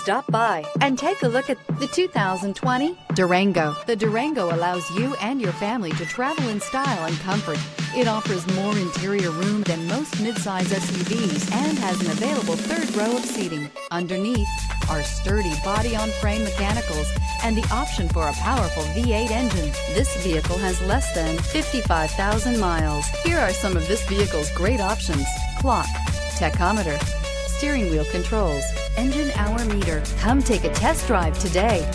Stop by and take a look at the 2020 Durango. The Durango allows you and your family to travel in style and comfort. It offers more interior room than most midsize SUVs and has an available third row of seating. Underneath are sturdy body-on-frame mechanicals and the option for a powerful V8 engine. This vehicle has less than 55,000 miles. Here are some of this vehicle's great options: clock, tachometer, steering wheel controls, engine hour meter. Come take a test drive today.